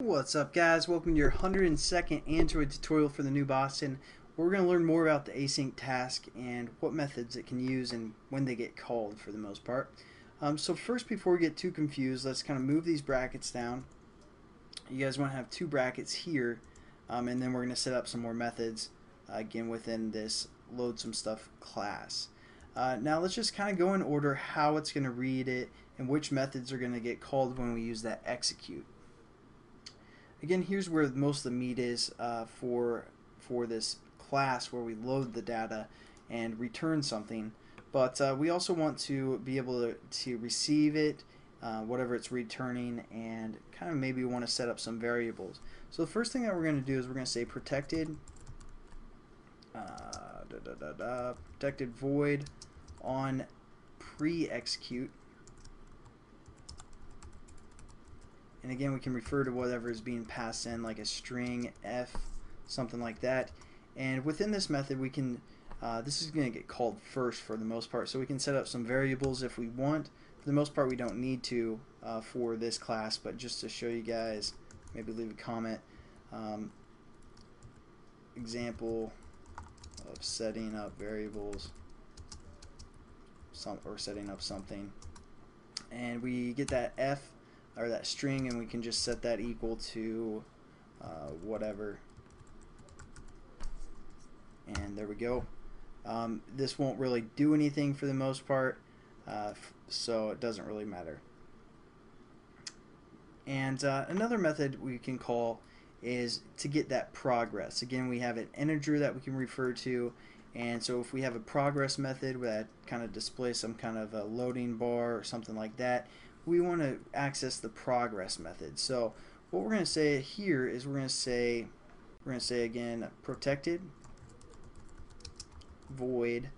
What's up, guys? Welcome to your 102nd Android tutorial for the new Boston. We're going to learn more about the async task and what methods it can use and when they get called for the most part. So first, before we get too confused, let's kind of move these brackets down. You guys want to have two brackets here, and then we're going to set up some more methods again within this load some stuff class. Now let's just kind of go in order how it's going to read it and which methods are going to get called when we use that execute. Again, here's where most of the meat is for this class, where we load the data and return something. But we also want to be able to receive it, whatever it's returning, and kind of maybe want to set up some variables. So the first thing that we're going to do is we're going to say protected protected void on pre-execute. And again, we can refer to whatever is being passed in, like a string, f, something like that. And within this method, we can, this is going to get called first for the most part. So we can set up some variables if we want. For the most part, we don't need to for this class, but just to show you guys, maybe leave a comment. Example of setting up variables, or setting up something. And we get that f, or that string, and we can just set that equal to whatever, and there we go. This won't really do anything for the most part, so it doesn't really matter. And another method we can call is to get that progress. Again, we have an integer that we can refer to, and so if we have a progress method that kind of displays some kind of a loading bar or something like that, we want to access the progress method. So what we're going to say here is we're going to say again protected void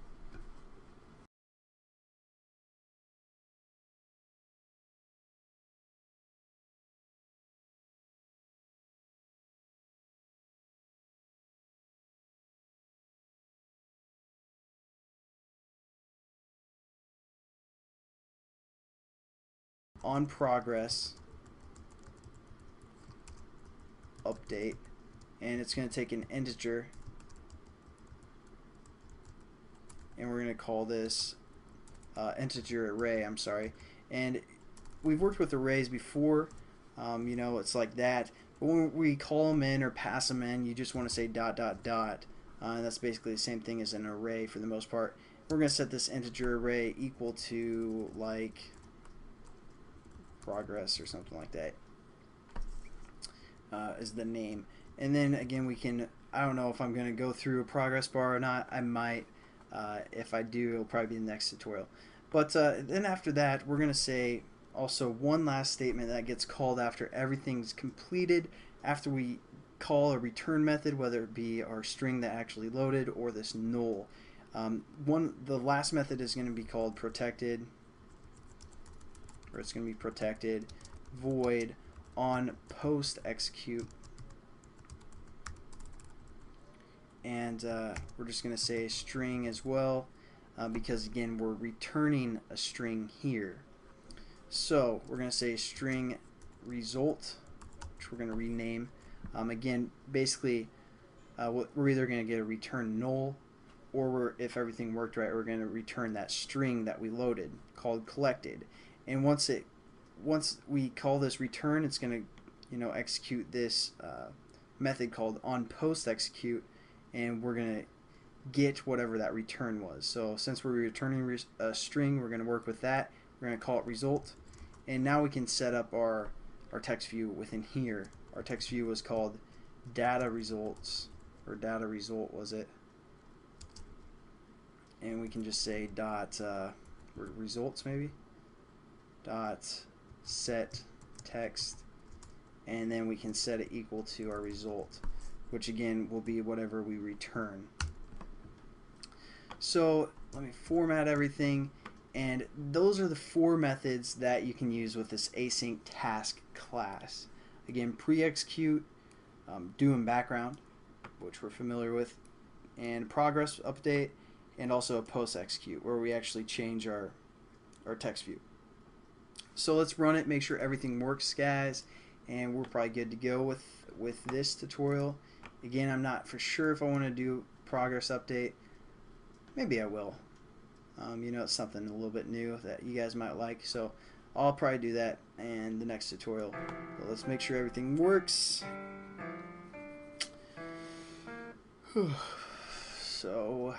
on progress update, and it's going to take an integer, and we're going to call this integer array. I'm sorry. And we've worked with arrays before, you know, it's like that, but when we call them in or pass them in, you just want to say dot dot dot, and that's basically the same thing as an array for the most part. We're going to set this integer array equal to like progress or something like that is the name. And then again, we can, I don't know if I'm going to go through a progress bar or not. I might. If I do, it'll probably be the next tutorial. But then after that, we're going to say also one last statement that gets called after everything's completed, after we call a return method, whether it be our string that actually loaded or this null. The last method is going to be called protected, or it's going to be protected void on post execute, and we're just going to say string as well, because again we're returning a string here. So we're going to say string result, which we're going to rename. Again, basically we're either going to get a return null, or if everything worked right, we're going to return that string that we loaded called collected. And once we call this return, it's going to, you know, execute this method called on post execute, and we're going to get whatever that return was. So since we're returning a string, we're going to work with that. We're going to call it result, and now we can set up our text view within here. Our text view was called data results, or data result was it, and we can just say dot results maybe, dot set text, and then we can set it equal to our result, which again will be whatever we return. So let me format everything, and those are the four methods that you can use with this async task class. Again, pre-execute, do in background, which we're familiar with, and progress update, and also a post-execute, where we actually change our text view. So let's run it, make sure everything works, guys, and we're probably good to go with this tutorial. Again, I'm not for sure if I want to do progress update. Maybe I will. You know, it's something a little bit new that you guys might like, so I'll probably do that in the next tutorial. So let's make sure everything works. So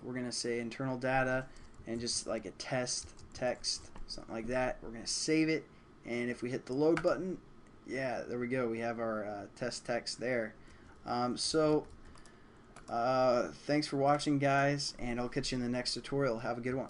we're gonna say internal data and just like a test text, something like that. We're gonna save it, and if we hit the load button, yeah, there we go, we have our test text there. Thanks for watching, guys, and I'll catch you in the next tutorial. Have a good one.